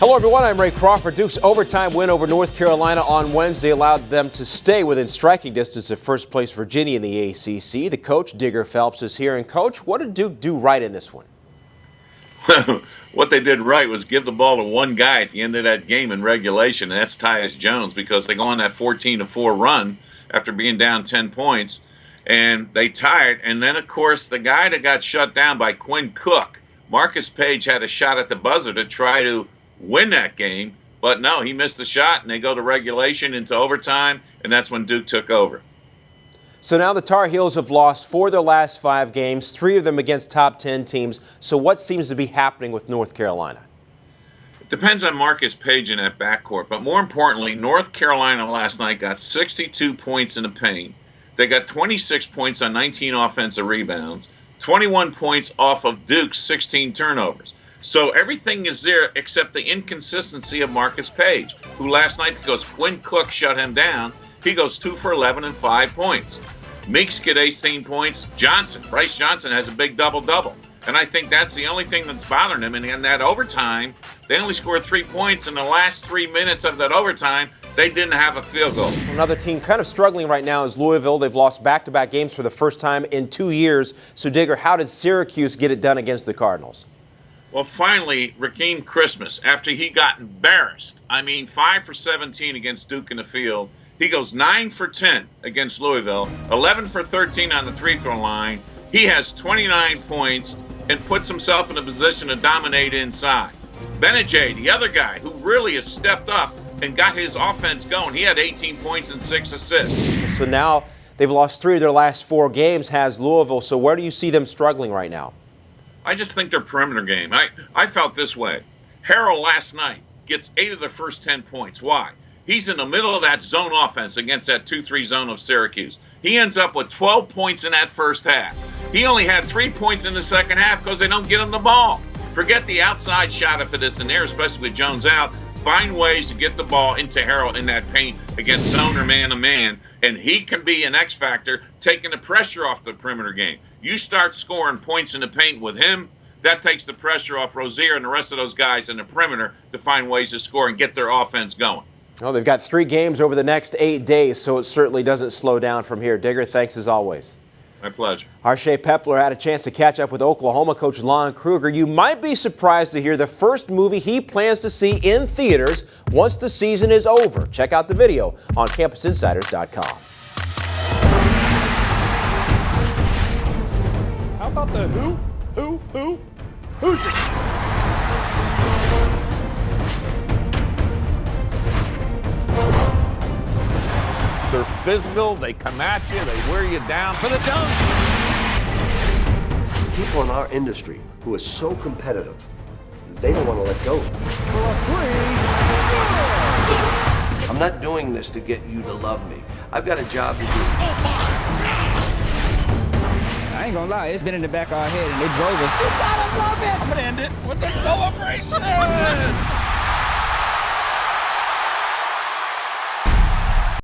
Hello, everyone. I'm Ray Crawford. Duke's overtime win over North Carolina on Wednesday allowed them to stay within striking distance of first-place Virginia in the ACC. The coach, Digger Phelps, is here. And, Coach, what did Duke do right in this one? What they did right was give the ball to one guy at the end of that game in regulation, and that's Tyus Jones, because they go on that 14-4 run after being down 10 points, and they tied. And then, of course, the guy that got shut down by Quinn Cook, Marcus Page, had a shot at the buzzer to try to win that game, but no, he missed the shot, and they go to regulation into overtime, and that's when Duke took over. So now the Tar Heels have lost 4 of their last 5 games, 3 of them against top 10 teams. So what seems to be happening with North Carolina? It depends on Marcus Page in that backcourt, but more importantly, North Carolina last night got 62 points in the paint. They got 26 points on 19 offensive rebounds, 21 points off of Duke's 16 turnovers. So everything is there except the inconsistency of Marcus Page, who last night, because Quinn Cook shut him down, he goes 2 for 11 and 5 points. Meeks get 18 points. Bryce Johnson has a big double-double. And I think that's the only thing that's bothering him. And in that overtime, they only scored 3 points. In the last 3 minutes of that overtime, they didn't have a field goal. Another team kind of struggling right now is Louisville. They've lost back-to-back games for the first time in 2 years. So, Digger, how did Syracuse get it done against the Cardinals? Well, finally, Rakeem Christmas, after he got embarrassed, 5 for 17 against Duke in the field, he goes 9 for 10 against Louisville, 11 for 13 on the free-throw line. He has 29 points and puts himself in a position to dominate inside. Benajay, the other guy who really has stepped up and got his offense going, he had 18 points and 6 assists. So now they've lost 3 of their last 4 games, has Louisville. So where do you see them struggling right now? I just think their perimeter game. I felt this way. Harrell last night gets 8 of the first 10 points. Why? He's in the middle of that zone offense against that 2-3 zone of Syracuse. He ends up with 12 points in that first half. He only had 3 points in the second half because they don't get him the ball. Forget the outside shot if it is in there, especially with Jones out. Find ways to get the ball into Harrell in that paint against zone or man-to-man, and he can be an X factor taking the pressure off the perimeter game. You start scoring points in the paint with him, that takes the pressure off Rozier and the rest of those guys in the perimeter to find ways to score and get their offense going. Well, they've got 3 games over the next 8 days, so it certainly doesn't slow down from here. Digger, thanks as always. My pleasure. Harshay Pepler had a chance to catch up with Oklahoma coach Lon Kruger. You might be surprised to hear the first movie he plans to see in theaters once the season is over. Check out the video on CampusInsiders.com. How about the who's They're physical, they come at you, they wear you down for the dunk. People in our industry who are so competitive, they don't want to let go. For a 3. I'm not doing this to get you to love me. I've got a job to do. I ain't gonna lie, it's been in the back of our head and it drove us. You gotta love it! I'm gonna end it with a celebration!